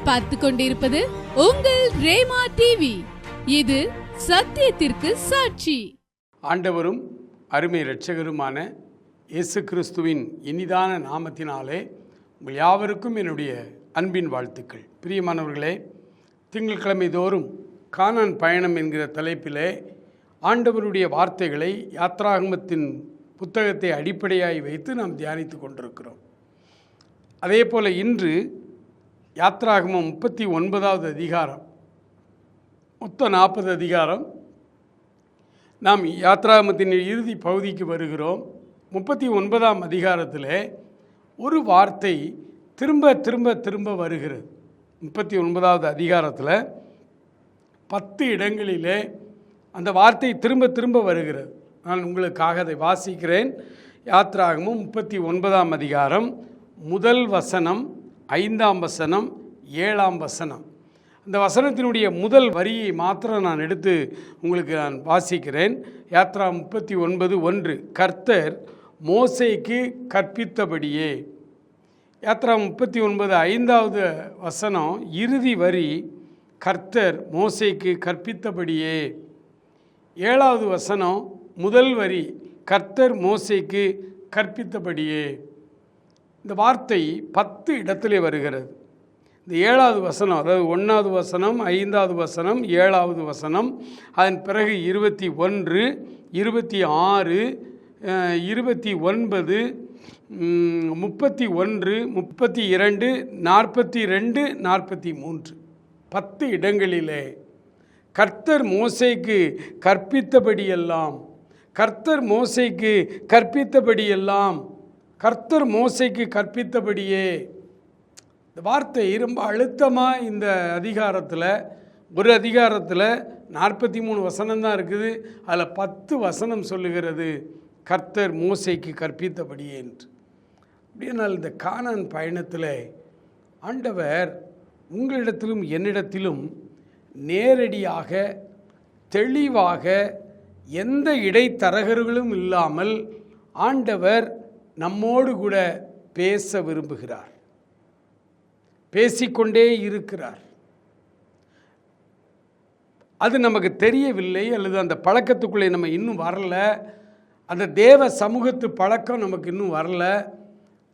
நீங்கள் பார்த்து கொண்டிருப்பது உங்கள் ரேமா டிவி. இது சத்தியத்திற்கு சாட்சி. ஆண்டவரும் அருமை இரட்சகருமான இயேசு கிறிஸ்துவின் இனிதான நாமத்தினாலே உங்கள் யாவருக்கும் என்னுடைய அன்பின் வாழ்த்துக்கள். பிரியமானவர்களே, திங்கட்கிழமை தோறும் கானான் பயணம் என்கிற தலைப்பிலே ஆண்டவருடைய வார்த்தைகளை யாத்ராகமத்தின் புத்தகத்தை அடிப்படையாய் வைத்து நாம் தியானித்து கொண்டிருக்கிறோம். அதே போல் இன்று யாத்ராகமம் 39வது அதிகாரம், மொத்தம் 40 அதிகாரம். நாம் யாத்ராகமத்தின் இறுதி பகுதிக்கு வருகிறோம். 39ஆம் அதிகாரத்தில் ஒரு வார்த்தை திரும்ப திரும்ப திரும்ப வருகிறது. 39வது அதிகாரத்தில் 10 இடங்களிலே அந்த வார்த்தை திரும்ப திரும்ப வருகிறது. நான் உங்களுக்காக அதை வாசிக்கிறேன். யாத்ராகமம் 39ஆம் அதிகாரம், முதல் வசனம், 5ஆம் வசனம், 7ஆம் வசனம். அந்த வசனத்தினுடைய முதல் வரியை மாத்திரம் நான் எடுத்து உங்களுக்கு நான் வாசிக்கிறேன். யாத்ரா 39:1, கர்த்தர் மோசேக்கு கற்பித்தபடியே. யாத்ரா 39 5வது வசனம் இறுதி வரி, கர்த்தர் மோசேக்கு கற்பித்தபடியே. 7வது வசனம் முதல் வரி, கர்த்தர் மோசேக்கு கற்பித்தபடியே. இந்த வார்த்தை 10 இடத்திலே வருகிறது. இந்த 7வது வசனம், அதாவது 1வது வசனம், 5வது வசனம், 7வது வசனம், அதன் பிறகு 21, 26, 29, 31, 32, 42, 43, 10 இடங்களிலே கர்த்தர் மோசேக்கு கற்பித்தபடியெல்லாம், கர்த்தர் மோசேக்கு கற்பித்தபடியெல்லாம், கர்த்தர் மோசேக்கு கற்பித்தபடியே. இந்த வார்த்தை ரொம்ப அழுத்தமாக இந்த அதிகாரத்தில், ஒரு அதிகாரத்தில் 43 வசனம் தான் இருக்குது. அதில் 10 வசனம் சொல்லுகிறது கர்த்தர் மோசேக்கு கற்பித்தபடியே என்று. அப்படியானால் இந்த கானான் பயணத்தில் ஆண்டவர் உங்களிடத்திலும் என்னிடத்திலும் நேரடியாக, தெளிவாக, எந்த இடைத்தரகர்களும் இல்லாமல் ஆண்டவர் நம்மோடு கூட பேச விரும்புகிறார், பேசிக்கொண்டே இருக்கிறார். அது நமக்கு தெரியவில்லை, அல்லது அந்த பழக்கத்துக்குள்ளே நம்ம இன்னும் வரல. அந்த தேவ சமூகத்து பழக்கம் நமக்கு இன்னும் வரல.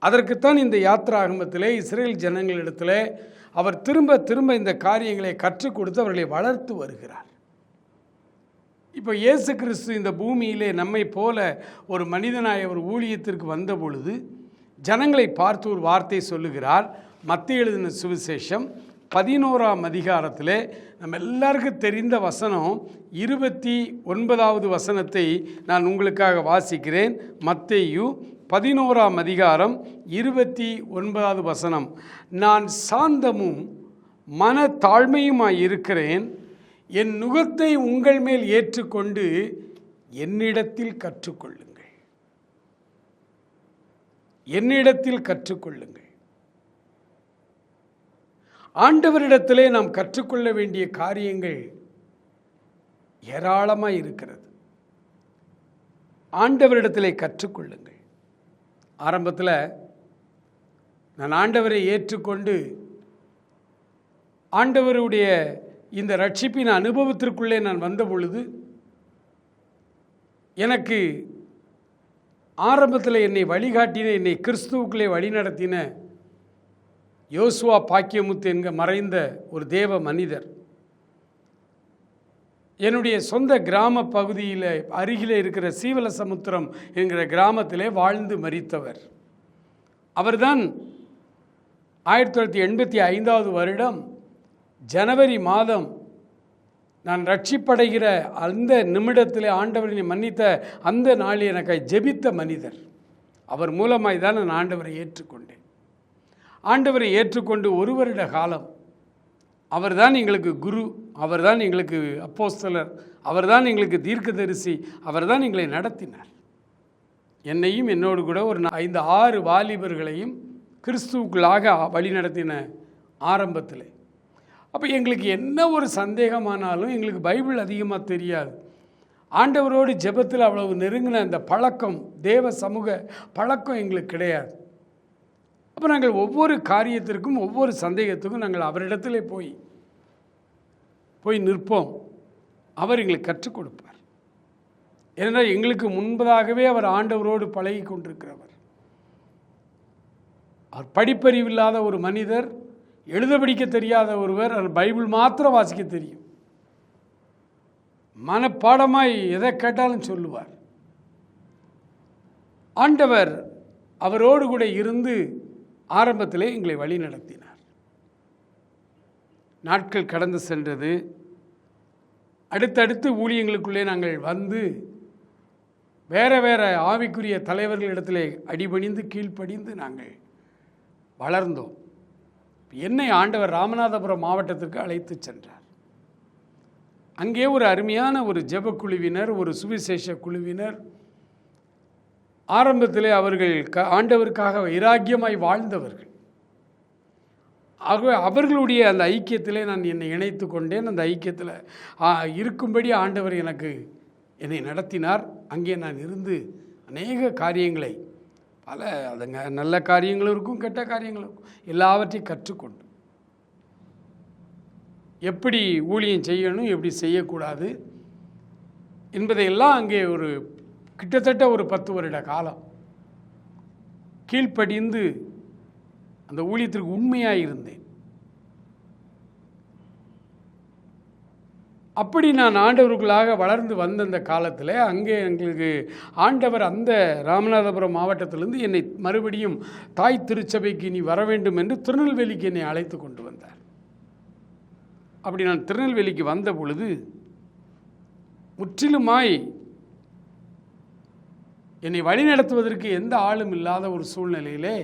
அதற்குத்தான் இந்த யாத்ராகமத்திலே இஸ்ரேல் ஜனங்களிடத்தில் அவர் திரும்ப திரும்ப இந்த காரியங்களை கற்றுக் கொடுத்து அவர்களை வளர்த்து வருகிறார். இப்போ இயேசு கிறிஸ்து இந்த பூமியிலே நம்மை போல ஒரு மனிதனாய் அவர் ஊழியத்திற்கு வந்த பொழுது ஜனங்களை பார்த்து ஒரு வார்த்தை சொல்லுகிறார். மத்தேயு எழுதின சுவிசேஷம் 11ஆம் அதிகாரத்தில் நம்ம எல்லாருக்கும் தெரிந்த வசனம் 29வது வசனத்தை நான் உங்களுக்காக வாசிக்கிறேன். மத்தேயு 11ஆம் அதிகாரம் 29வது வசனம். நான் சாந்தமும் மன தாழ்மையுமாய் இருக்கிறேன், என் நுகத்தை உங்கள் மேல் ஏற்றுக்கொண்டு என்னிடத்தில் கற்றுக்கொள்ளுங்கள், என்னிடத்தில் கற்றுக்கொள்ளுங்கள். ஆண்டவரிடத்திலே நாம் கற்றுக்கொள்ள வேண்டிய காரியங்கள் ஏராளமாக இருக்கிறது. ஆண்டவரிடத்திலே கற்றுக்கொள்ளுங்கள். ஆரம்பத்தில் நான் ஆண்டவரை ஏற்றுக்கொண்டு ஆண்டவருடைய இந்த ரட்சிப்பின் அனுபவத்திற்குள்ளே நான் வந்த பொழுது எனக்கு ஆரம்பத்தில் என்னை வழிகாட்டின, என்னை கிறிஸ்துவுக்குள்ளே வழிநடத்தின யோசுவா பாக்கியமுத்து என்க மறைந்த ஒரு தேவ மனிதர் என்னுடைய சொந்த கிராம பகுதியில் அருகிலே இருக்கிற சீவலசமுத்திரம் என்கிற கிராமத்திலே வாழ்ந்து மரித்தவர். அவர்தான் 1985வது வருடம் ஜனவரி மாதம் நான் ரட்சிப்படைகிற அந்த நிமிடத்தில் ஆண்டவரை மன்னித்த அந்த நாளில் எனக்கு ஜெபித்த மனிதர். அவர் மூலமாய் தான் நான் ஆண்டவரை ஏற்றுக்கொண்டேன். ஆண்டவரை ஏற்றுக்கொண்டு 1 வருட காலம் அவர்தான் எங்களுக்கு குரு, அவர்தான் எங்களுக்கு அப்போஸ்தலர், அவர்தான் எங்களுக்கு தீர்க்கதரிசி, அவர்தான் எங்களை நடத்தினார். என்னையும் என்னோடு கூட ஒரு 5-6 வாலிபர்களையும் கிறிஸ்துவுக்குள்ளாக வழி நடத்தின ஆரம்பத்தில். அப்போ எங்களுக்கு என்ன ஒரு சந்தேகமானாலும், எங்களுக்கு பைபிள் அதிகமாக தெரியாது, ஆண்டவரோடு ஜெபத்தில் அவ்வளவு நெருங்கின அந்த பழக்கம், தேவ சமூக பழக்கம் எங்களுக்கு கிடையாது. அப்போ நாங்கள் ஒவ்வொரு காரியத்திற்கும் ஒவ்வொரு சந்தேகத்துக்கும் நாங்கள் அவரிடத்திலே போய் நிற்போம். அவர் எங்களுக்கு கற்றுக் கொடுப்பார். ஏனென்றால் எங்களுக்கு முன்பதாகவே அவர் ஆண்டவரோடு பழகி கொண்டிருக்கிறவர். அவர் படிப்பறிவில்லாத ஒரு மனிதர், எழுத படிக்க தெரியாத ஒருவர், அவர் பைபிள் மாத்திரம் வாசிக்க தெரியும். மனப்பாடமாய் எதை கேட்டாலும் சொல்லுவார். ஆண்டவர் அவரோடு கூட இருந்து ஆரம்பத்திலே எங்களை வழி நடத்தினார். நாட்கள் கடந்து சென்றது. அடுத்தடுத்து ஊழியங்களுக்குள்ளே நாங்கள் வந்து வேற வேற ஆவிக்குரிய தலைவர்களிடத்திலே அடிபணிந்து கீழ்ப்படிந்து நாங்கள் வளர்ந்தோம். என்னை ஆண்டவர் ராமநாதபுரம் மாவட்டத்திற்கு அழைத்து சென்றார். அங்கே ஒரு அருமையான ஒரு ஜெப குழுவினர், ஒரு சுவிசேஷ குழுவினர், ஆரம்பத்திலே அவர்கள் ஆண்டவருக்காக வைராக்கியமாய் வாழ்ந்தவர்கள். ஆகவே அவர்களுடைய அந்த ஐக்கியத்திலே நான் என்னை இணைத்து கொண்டேன். அந்த ஐக்கியத்தில் இருக்கும்படி ஆண்டவர் என்னை நடத்தினார். அங்கே நான் இருந்து அநேக காரியங்களை, பல அதுங்க நல்ல காரியங்களும் இருக்கும், கெட்ட காரியங்களும் இருக்கும், எல்லாவற்றையும் கற்றுக்கொண்டு எப்படி ஊழியம் செய்யணும், எப்படி செய்யக்கூடாது என்பதையெல்லாம் அங்கே கிட்டத்தட்ட ஒரு 10 வருட காலம் கீழ்ப்படிந்து அந்த ஊழியத்திற்கு உண்மையாக இருந்தேன். அப்படி நான் ஆண்டவருக்குள்ளாக வளர்ந்து வந்த அந்த காலத்தில் அங்கே எங்களுக்கு ஆண்டவர் அந்த ராமநாதபுரம் மாவட்டத்திலிருந்து என்னை மறுபடியும் தாய் திருச்சபைக்கு நீ வர வேண்டும் என்று திருநெல்வேலிக்கு என்னை அழைத்து கொண்டு வந்தார். அப்படி நான் திருநெல்வேலிக்கு வந்த பொழுது முற்றிலுமாய் என்னை வழிநடத்துவதற்கு எந்த ஆளும் இல்லாத ஒரு சூழ்நிலையிலே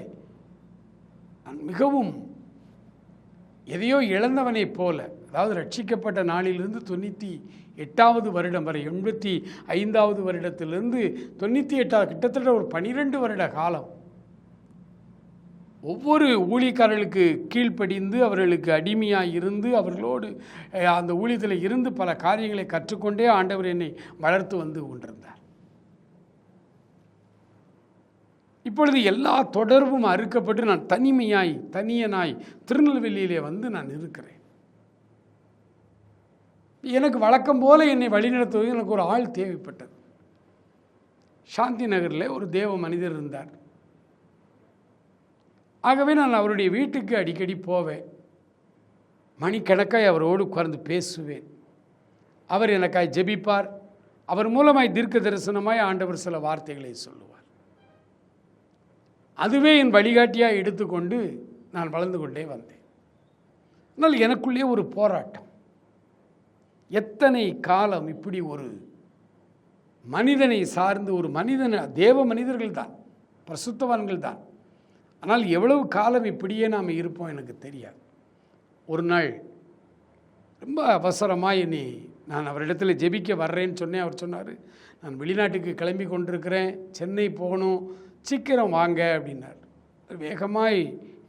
நான் மிகவும் எதையோ இழந்தவனைப் போல, அதாவது ரட்சிக்கப்பட்ட நாளிலிருந்து 98வது வருடம் வரை, 85வது வருடத்திலிருந்து 98, கிட்டத்தட்ட ஒரு 12 வருட காலம் ஒவ்வொரு ஊழியக்காரர்களுக்கு கீழ்ப்படிந்து அவர்களுக்கு அடிமையாக இருந்து அவர்களோடு அந்த ஊழியத்தில் இருந்து பல காரியங்களை கற்றுக்கொண்டே ஆண்டவர் என்னை வளர்த்து வந்து கொண்டிருந்தார். இப்பொழுது எல்லா தொடர்பும் அறுக்கப்பட்டு நான் தனியனாய் திருநெல்வேலியிலே வந்து நான் இருக்கிறேன். எனக்கு வழக்கம் போல என்னை வழிநடத்துவது எனக்கு ஒரு ஆள் தேவைப்பட்டது. சாந்தி நகரில் ஒரு தேவ மனிதர் இருந்தார். ஆகவே நான் அவருடைய வீட்டுக்கு அடிக்கடி போவேன். மணிக்கணக்காய் அவரோடு உட்கார்ந்து பேசுவேன். அவர் எனக்காய் ஜெபிப்பார். அவர் மூலமாய் தீர்க்க தரிசனமாய் ஆண்டவர் சில வார்த்தைகளை சொல்லுவார். அதுவே என் வழிகாட்டியாக எடுத்துக்கொண்டு நான் வளர்ந்து கொண்டே வந்தேன். ஆனால் எனக்குள்ளே ஒரு போராட்டம். எத்தனை காலம் இப்படி ஒரு மனிதனை சார்ந்து, ஒரு தேவ மனிதர்கள் தான், பரிசுத்தவான்கள் தான், ஆனால் எவ்வளவு காலம் இப்படியே நாம் இருப்போம் எனக்கு தெரியாது. ஒரு நாள் ரொம்ப அவசரமாக நான் அவரிடத்தில் ஜெபிக்க வர்றேன்னு சொன்னேன். அவர் சொன்னார், நான் வெளிநாட்டுக்கு கிளம்பி கொண்டிருக்கிறேன், சென்னை போகணும், சீக்கிரம் வாங்க அப்படின்னார். வேகமாய்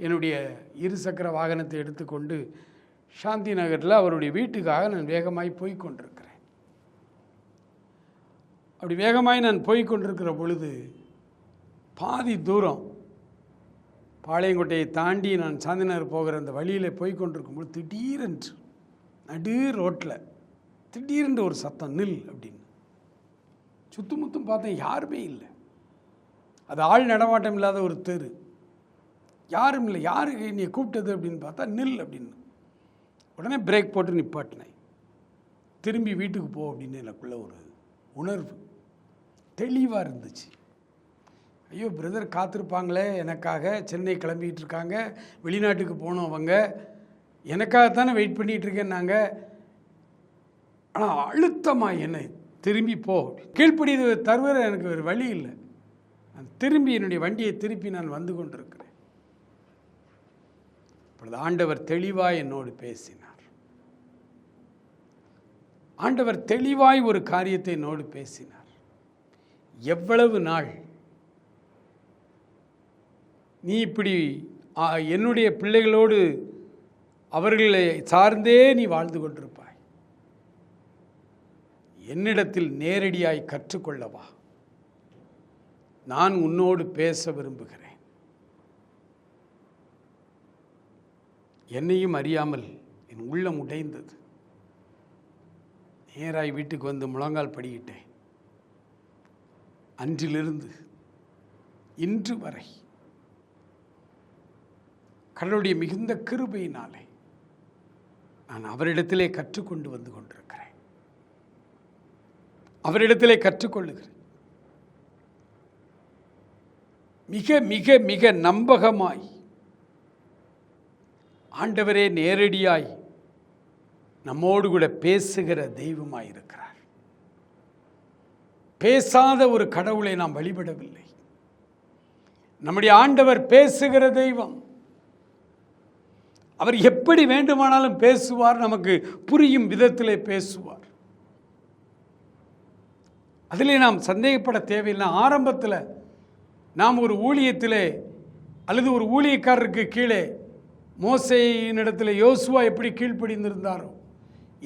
என்னுடைய 2 சக்கர வாகனத்தை எடுத்துக்கொண்டு சாந்தி நகரில் அவருடைய வீட்டுக்காக நான் வேகமாய் போய் கொண்டிருக்கிறேன். அப்படி வேகமாய் நான் போய் கொண்டிருக்கிற பொழுது பாதி தூரம் பாளையங்கோட்டையை தாண்டி நான் சாந்தி நகர் போகிற அந்த வழியில் போய் கொண்டிருக்கும்போது திடீரென்று நடு ரோட்டில் திடீரென்று ஒரு சத்தம், நில் அப்படின்னு. சுத்துமுத்தும் பார்த்தேன், யாருமே இல்லை. அது ஆள் நடமாட்டம் இல்லாத ஒரு தெரு, யாரும் இல்லை. யாருக்கு நீ கூப்பிட்டது அப்படின்னு பார்த்தா நில் அப்படின்னு. உடனே பிரேக் போட்டு நிப்பாட்டினேன். திரும்பி வீட்டுக்கு போ அப்படின்னு எனக்குள்ள ஒரு உணர்வு தெளிவாக இருந்துச்சு. ஐயோ பிரதர் காத்திருப்பாங்களே எனக்காக, சென்னை கிளம்பிகிட்டு இருக்காங்க, வெளிநாட்டுக்கு போனோம் அவங்க, எனக்காகத்தானே வெயிட் பண்ணிகிட்டு இருக்கேன்னாங்க. ஆனால் அழுத்தமாக என்னை திரும்பி போ, கீழ்ப்படியது தவிர எனக்கு ஒரு வழி இல்லை. நான் திரும்பி என்னுடைய வண்டியை திருப்பி நான் வந்து கொண்டிருக்கிறேன். இப்பொழுது ஆண்டவர் தெளிவாய் என்னோடு பேசினார். ஆண்டவர் தெளிவாய் ஒரு காரியத்தை என்னோடு பேசினார். எவ்வளவு நாள் நீ இப்படி என்னுடைய பிள்ளைகளோடு அவர்களை சார்ந்தே நீ வாழ்ந்து கொண்டிருப்பாய்? என்னிடத்தில் நேரடியாய் கற்றுக்கொள்ளவா? நான் உன்னோடு பேச விரும்புகிறேன். என்னையும் அறியாமல் என் உள்ளம் உடைந்தது. நேராய் வீட்டுக்கு வந்து முழங்கால் படிக்கிட்டேன். அன்றிலிருந்து இன்று வரை கடவுளுடைய மிகுந்த கிருபையினாலே நான் அவரிடத்திலே கற்றுக்கொண்டு வந்து கொண்டிருக்கிறேன். அவரிடத்திலே கற்றுக்கொள்ளுகிறேன். மிக மிக மிக நம்பகமாய் ஆண்டவரே நேரடியாய் நம்மோடு கூட பேசுகிற தெய்வமாய் இருக்கிறார். பேசாத ஒரு கடவுளை நாம் வழிபடவில்லை. நம்முடைய ஆண்டவர் பேசுகிற தெய்வம். அவர் எப்படி வேண்டுமானாலும் பேசுவார். நமக்கு புரியும் விதத்திலே பேசுவார். அதிலே நாம் சந்தேகப்பட தேவையில்லை. ஆரம்பத்தில் நாம் ஒரு ஊழியத்திலே அல்லது ஒரு ஊழியக்காரருக்கு கீழே மோசேயினிடத்தில் யோசுவா எப்படி கீழ்ப்படிந்திருந்தாரோ,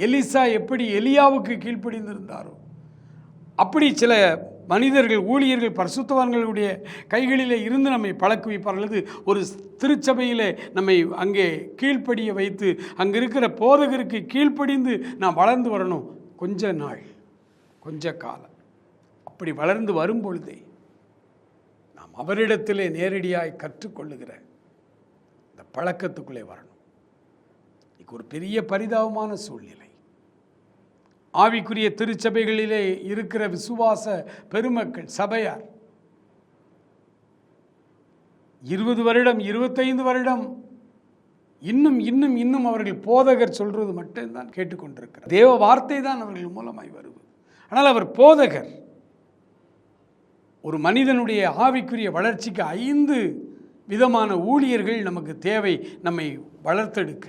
எலிசா எப்படி எலியாவுக்கு கீழ்ப்படிந்திருந்தாரோ, அப்படி சில மனிதர்கள் ஊழியர்கள் பரிசுத்தவான்களுடைய கைகளிலே இருந்து நம்மை பழக்குவிப்பார். அல்லது ஒரு திருச்சபையிலே நம்மை அங்கே கீழ்ப்படிய வைத்து அங்கே இருக்கிற போதகருக்கு கீழ்ப்படிந்து நாம் வளர்ந்து வரணும். கொஞ்ச நாள், கொஞ்ச காலம் அப்படி வளர்ந்து வரும் பொழுதே நாம் அவரிடத்திலே நேரடியாய் கற்றுக்கொள்ளுகிற இந்த பழக்கத்துக்குள்ளே வரணும். இது ஒரு பெரிய பரிதாபமான சூழ்நிலை. ஆவிக்குரிய திருச்சபைகளிலே இருக்கிற விசுவாச பெருமக்கள், சபையார் 20 வருடம் 25 வருடம் இன்னும் இன்னும் இன்னும் அவர்கள் போதகர் சொல்றது மட்டும்தான் கேட்டுக்கொண்டிருக்கிறார். தேவ வார்த்தை தான் அவர்கள் மூலமாய் வருவது. ஆனால் அவர் போதகர். ஒரு மனிதனுடைய ஆவிக்குரிய வளர்ச்சிக்கு 5 விதமான ஊழியர்கள் நமக்கு தேவை. நம்மை வளர்த்தெடுக்க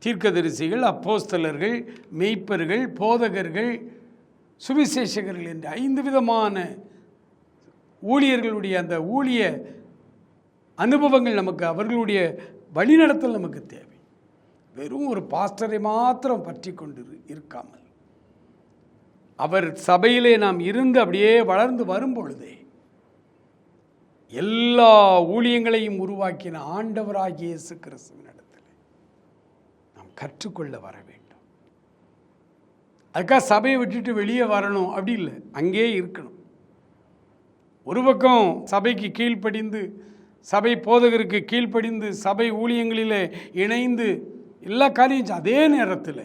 தீர்க்கதரிசிகள், அப்போஸ்தலர்கள், மெய்ப்பர்கள், போதகர்கள், சுவிசேஷகர்கள் என்ற 5 விதமான ஊழியர்களுடைய அந்த ஊழிய அனுபவங்கள் நமக்கு, அவர்களுடைய வழிநடத்தல் நமக்கு தேவை. வெறும் ஒரு பாஸ்டரை மாத்திரம் பற்றி கொண்டு இருக்காமல் அவர் சபையிலே நாம் இருந்து அப்படியே வளர்ந்து வரும் பொழுதே எல்லா ஊழியங்களையும் உருவாக்கின ஆண்டவராகிய இயேசு கிறிஸ்துவின் கற்றுக்கொள்ள வர வேண்டும். அதுக்காக சபையை விட்டுட்டு வெளியே வரணும் அப்படி இல்லை, அங்கே இருக்கணும். ஒரு பக்கம் சபைக்கு கீழ்ப்படிந்து, சபை போதகருக்கு கீழ்ப்படிந்து, சபை ஊழியங்களிலே இணைந்து எல்லா காரியம், அதே நேரத்தில்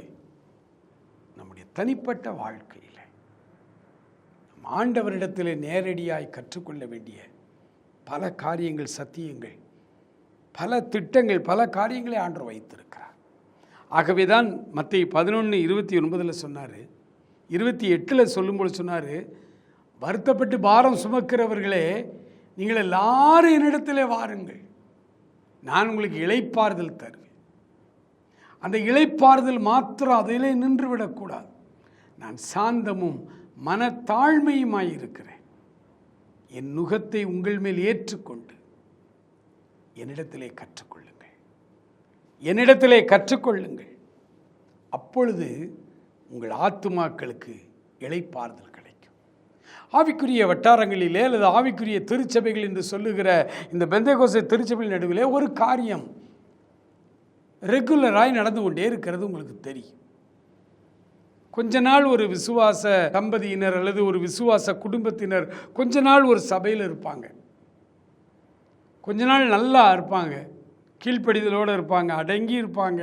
நம்முடைய தனிப்பட்ட வாழ்க்கையில் நம் ஆண்டவரிடத்தில் நேரடியாய் கற்றுக்கொள்ள வேண்டிய பல காரியங்கள், சத்தியங்கள், பல திட்டங்கள், பல காரியங்களை ஆண்டவர் வைத்திருக்கிறார். ஆகவே தான் மத்தேயு 11:29 சொன்னார். 28 சொல்லும்போது சொன்னார், வருத்தப்பட்டு பாரம் சுமக்கிறவர்களே நீங்கள் எல்லாரும் என்னிடத்திலே வாருங்கள், நான் உங்களுக்கு இளைப்பாறுதல் தருவேன். அந்த இளைப்பாறுதல் மாத்திரம் அதிலே நின்று விடக்கூடாது. நான் சாந்தமும் மனத்தாழ்மையுமாயிருக்கிறேன். என் நுகத்தை உங்கள் மேல் ஏற்றுக்கொண்டு என்னிடத்திலே கற்றுக்கொள்ளுங்கள், என்னிடத்திலே கற்றுக்கொள்ளுங்கள். அப்பொழுது உங்கள் ஆத்துமாக்களுக்கு இளைப்பாறுதல் கிடைக்கும். ஆவிக்குரிய வட்டாரங்களிலே அல்லது ஆவிக்குரிய திருச்சபைகள் என்று சொல்லுகிற இந்த பெந்தேகோஸ்தே திருச்சபைகள் நடுவிலே ஒரு காரியம் ரெகுலராய் நடந்து கொண்டே இருக்கிறது உங்களுக்கு தெரியும். கொஞ்ச நாள் ஒரு விசுவாச தம்பதியினர் அல்லது ஒரு விசுவாச குடும்பத்தினர் கொஞ்ச நாள் ஒரு சபையில் இருப்பாங்க. கொஞ்ச நாள் நல்லா இருப்பாங்க, கீழ்ப்படிதலோடு இருப்பாங்க, அடங்கி இருப்பாங்க,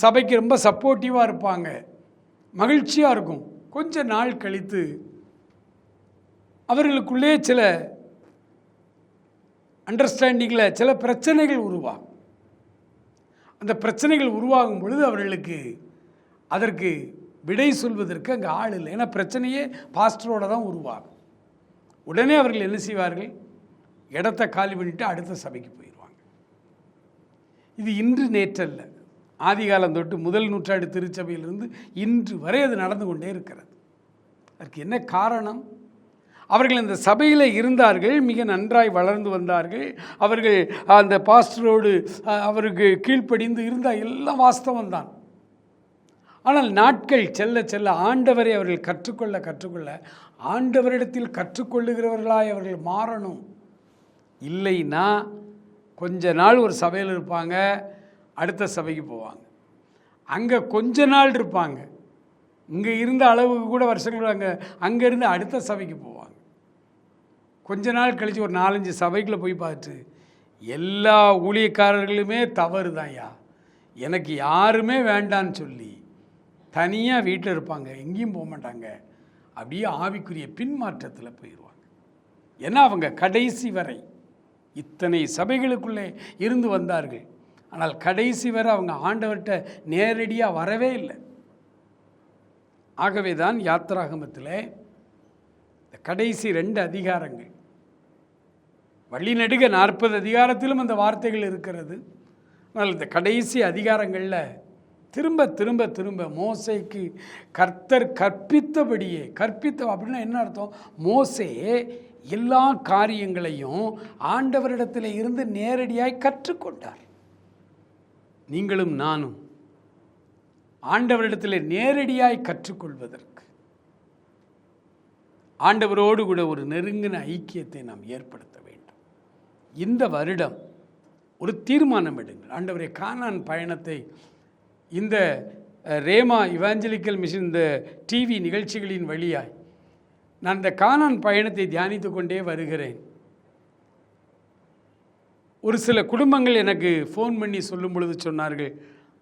சபைக்கு ரொம்ப சப்போர்ட்டிவாக இருப்பாங்க, மகிழ்ச்சியாக இருக்கும். கொஞ்ச நாள் கழித்து அவர்களுக்குள்ளே சில அண்டர்ஸ்டாண்டிங்கில் சில பிரச்சனைகள் உருவாகும். அந்த பிரச்சனைகள் உருவாகும் பொழுது அவர்களுக்கு அதற்கு விடை சொல்வதற்கு அங்கே ஆள் இல்லை. ஏன்னா பிரச்சனையே பாஸ்டரோடு தான் உருவாகும். உடனே அவர்கள் என்ன செய்வார்கள், இடத்தை காலி பண்ணிட்டு அடுத்த சபைக்கு போயிடுவாங்க. இது இன்று நேற்றல்ல, ஆதிகாலம் தொட்டு முதல் நூற்றாண்டு திருச்சபையிலிருந்து இன்று வரை அது நடந்து கொண்டே இருக்கிறது. அதற்கு என்ன காரணம்? அவர்கள் இந்த சபையில் இருந்தார்கள், மிக நன்றாய் வளர்ந்து வந்தார்கள், அவர்கள் அந்த பாஸ்டரோடு அவருக்கு கீழ்ப்படிந்து இருந்தால் எல்லாம் வாஸ்தவம் தான். ஆனால் நாட்கள் செல்ல செல்ல ஆண்டவரை அவர்கள் கற்றுக்கொள்ள ஆண்டவரிடத்தில் கற்றுக்கொள்ளுகிறவர்களாய் அவர்கள் மாறணும். இல்லைன்னா கொஞ்ச நாள் ஒரு சபையில் இருப்பாங்க, அடுத்த சபைக்கு போவாங்க. அங்கே கொஞ்ச நாள் இருப்பாங்க, இங்கே இருந்த அளவுக்கு கூட வருஷங்கள் அங்கேருந்து அடுத்த சபைக்கு போவாங்க. கொஞ்ச நாள் கழித்து ஒரு 4-5 சபைக்குள்ளே போய் பார்த்துட்டு, எல்லா ஊழியக்காரர்களுமே தவறு தான்யா, எனக்கு யாருமே வேண்டான்னு சொல்லி தனியாக வீட்டில் இருப்பாங்க, எங்கேயும் போக மாட்டாங்க. அப்படியே ஆவிக்குரிய பின்மாற்றத்தில் போயிடுவாங்க. ஏன்னா அவங்க கடைசி வரை இத்தனை சபைகளுக்குள்ளே இருந்து வந்தார்கள், ஆனால் கடைசி வரை அவங்க ஆண்டவர்கிட்ட நேரடியாக வரவே இல்லை. ஆகவே தான் யாத்திராகமத்தில் கடைசி 2 அதிகாரங்கள், வழிநெடுக 40 அதிகாரத்திலும் அந்த வார்த்தைகள் இருக்கிறது. ஆனால் இந்த கடைசி அதிகாரங்களில் திரும்ப திரும்ப திரும்ப மோசேக்கு கர்த்தர் கற்பித்தபடியே, அப்படின்னா என்ன அர்த்தம்? மோசே எல்லா காரியங்களையும் ஆண்டவரிடத்தில் இருந்து நேரடியாய் கற்றுக்கொண்டார். நீங்களும் நானும் ஆண்டவரிடத்தில் நேரடியாய் கற்றுக்கொள்வதற்கு ஆண்டவரோடு கூட ஒரு நெருங்கின ஐக்கியத்தை நாம் ஏற்படுத்த வேண்டும். இந்த வருடம் ஒரு தீர்மானம் எடுங்கள். ஆண்டவரே, கானான் பயணத்தை இந்த ரேமா இவாஞ்சலிக்கல் மிஷன் இந்த டிவி நிகழ்ச்சிகளின் வழியாய் நான் இந்த கானான் பயணத்தை தியானித்து கொண்டே வருகிறேன். ஒரு சில குடும்பங்கள் எனக்கு ஃபோன் பண்ணி சொல்லும் பொழுது சொன்னார்கள்,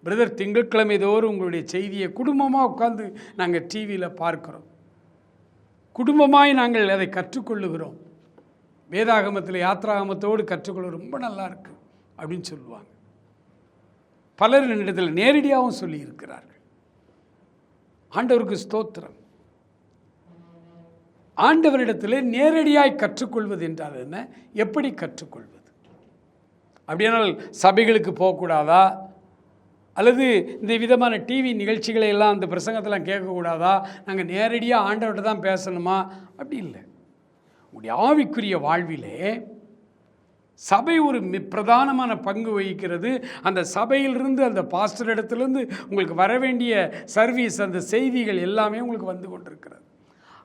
பிரதர், திங்கட்கிழமை தோறும் உங்களுடைய செய்தியை குடும்பமாக உட்கார்ந்து நாங்கள் டிவியில் பார்க்குறோம், குடும்பமாய் நாங்கள் அதை கற்றுக்கொள்ளுகிறோம், வேதாகமத்தில் யாத்ராகமத்தோடு கற்றுக்கொள்ள ரொம்ப நல்லா இருக்கு அப்படின்னு சொல்லுவாங்க. பலர் என்னிடத்தில் நேரடியாகவும் சொல்லி இருக்கிறார்கள். ஆண்டவருக்கு ஸ்தோத்திரம். ஆண்டவரிடத்தில் நேரடியாய் கற்றுக்கொள்வது என்றால் என்ன? எப்படி கற்றுக்கொள்வது? அப்படியானால் சபைகளுக்கு போகக்கூடாதா? அல்லது இந்த விதமான டிவி நிகழ்ச்சிகளை எல்லாம் அந்த பிரசங்கத்தெல்லாம் கேட்கக்கூடாதா? நாங்கள் நேரடியாக ஆண்டவர்கிட்ட தான் பேசணுமா? அப்படி இல்லை. உங்களுடைய ஆவிக்குரிய வாழ்விலே சபை ஒரு பிரதானமான பங்கு வகிக்கிறது. அந்த சபையிலிருந்து, அந்த பாஸ்டர் இடத்துலேருந்து உங்களுக்கு வர வேண்டிய சர்வீஸ், அந்த செய்திகள் எல்லாமே உங்களுக்கு வந்து கொண்டிருக்கிறது.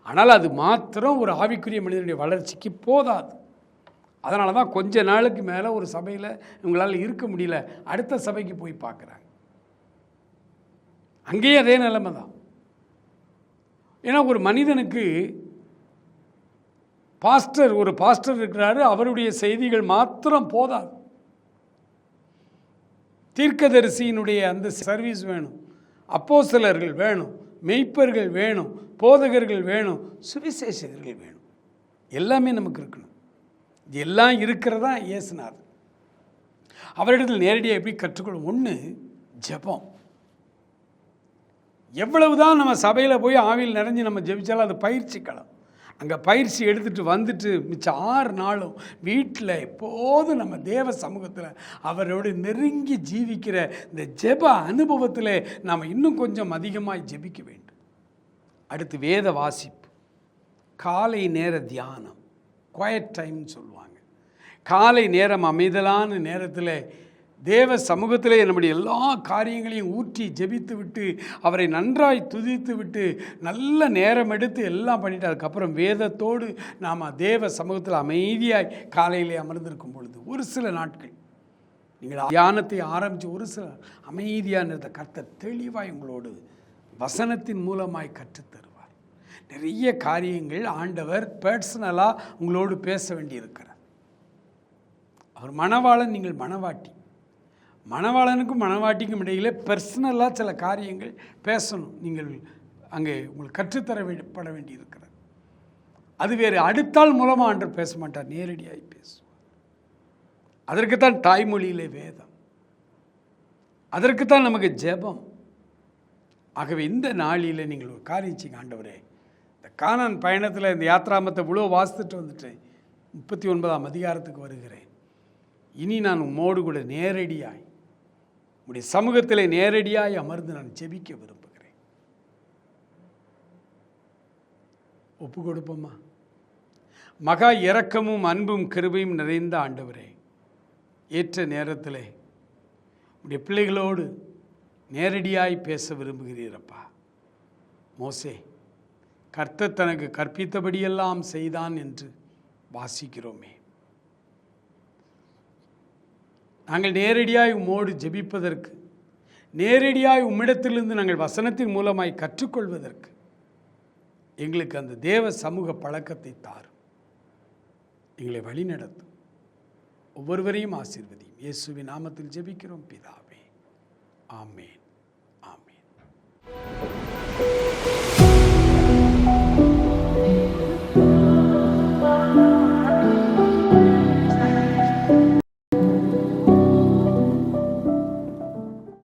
ஆனால் அது மாத்திரம் ஒரு ஆவிக்குரிய மனிதனுடைய வளர்ச்சிக்கு போதாது. அதனால தான் கொஞ்ச நாளுக்கு மேலே ஒரு சபையில் இவங்களால் இருக்க முடியல, அடுத்த சபைக்கு போய் பார்க்குறாங்க. அங்கேயே அதே நிலைமை தான். ஏன்னா ஒரு மனிதனுக்கு ஒரு பாஸ்டர் இருக்கிறாரு, அவருடைய செய்திகள் மாத்திரம் போதாது. தீர்க்கதரிசியினுடைய அந்த சர்வீஸ் வேணும், அப்போஸ்தலர்கள் வேணும், மெய்ப்பர்கள் வேணும், போதகர்கள் வேணும், சுவிசேஷகர்கள் வேணும். எல்லாமே நமக்கு இருக்கணும். இது எல்லாம் இருக்கிறதா இயேசுநாதர். அவரிடத்தில் நேரடியாக எப்படி கற்றுக்கொள்ளும்? ஒன்று, ஜெபம். எவ்வளவுதான் நம்ம சபையில் போய் ஆவியில் நிறைஞ்சு நம்ம ஜெபிச்சாலும் அது பயிற்சி களம். அங்கே பயிற்சி எடுத்துகிட்டு வந்துட்டு மிச்சம் 6 நாளும் வீட்டில் எப்போதும் நம்ம தேவ சமூகத்தில் அவரோடு நெருங்கி ஜீவிக்கிற இந்த ஜெப அனுபவத்தில் நாம் இன்னும் கொஞ்சம் அதிகமாக ஜெபிக்க வேண்டும். அடுத்து வேத வாசிப்பு, காலை நேர தியானம், குவைட் டைம்னு சொல்லுவாங்க. காலை நேரம் அமைதலான நேரத்தில் தேவ சமூகத்திலே நம்முடைய எல்லா காரியங்களையும் ஊற்றி ஜெபித்து விட்டு அவரை நன்றாய் துதித்து விட்டு நல்ல நேரம் எடுத்து எல்லாம் பண்ணிட்டு அதுக்கப்புறம் வேதத்தோடு நாம் தேவ சமூகத்தில் அமைதியாய் காலையிலே அமர்ந்திருக்கும் பொழுது ஒரு சில நாட்கள் நீங்கள் தியானத்தை ஆரம்பித்து ஒரு சில அமைதியான கர்த்தர் தெளிவாய் உங்களோடு வசனத்தின் மூலமாய் கற்றுத்தருவார். நிறைய காரியங்கள் ஆண்டவர் பர்சனலாக உங்களோடு பேச வேண்டியிருக்கிறார். அவர் மணவாளன், நீங்கள் மணவாட்டி. மணவாளனுக்கும் மணவாட்டிக்கும் இடையிலே பர்சனலாக சில காரியங்கள் பேசணும். நீங்கள் அங்கே உங்களுக்கு கற்றுத்தரப்பட வேண்டியிருக்கிறது. அது வேறு. அடுத்தாள் மூலமாக ஆண்டவர் பேச மாட்டார், நேரடியாகி பேசுவார். அதற்குத்தான் தாய்மொழியிலே வேதம், அதற்குத்தான் நமக்கு ஜெபம். ஆகவே இந்த நாளில் நீங்கள் ஒரு காரியம் செய்யுங்க. ஆண்டவரே, இந்த கானான் பயணத்தில் இந்த யாத்ராமத்தை இவ்வளோ வாசித்துட்டு வந்துட்டு 39ஆம் அதிகாரத்துக்கு வருகிறேன். இனி நான் உம்மோடு கூட நேரடியாய் உடைய சமூகத்திலே நேரடியாய் அமர்ந்து நான் ஜெபிக்க விரும்புகிறேன். ஒப்பு கொடுப்போமா? மகா இரக்கமும் அன்பும் கிருபையும் நிறைந்த ஆண்டவரே, ஏற்ற நேரத்திலே உடைய பிள்ளைகளோடு நேரடியாய் பேச விரும்புகிறீரப்பா. மோசே கர்த்தர் தனக்கு கற்பித்தபடியெல்லாம் செய்தான் என்று வாசிக்கிறோமே. நாங்கள் நேரடியாய் உம்மோடு ஜெபிப்பதற்கு, நேரடியாய் உம்மிடத்திலிருந்து நாங்கள் வசனத்தின் மூலமாய் கற்றுக்கொள்வதற்கு எங்களுக்கு அந்த தேவ சமூக பழக்கத்தை தாரும். எங்களை வழிநடத்தும். ஒவ்வொருவரையும் ஆசீர்வதியும். இயேசுவின் நாமத்தில் ஜெபிக்கிறோம் பிதாவே. ஆமென்.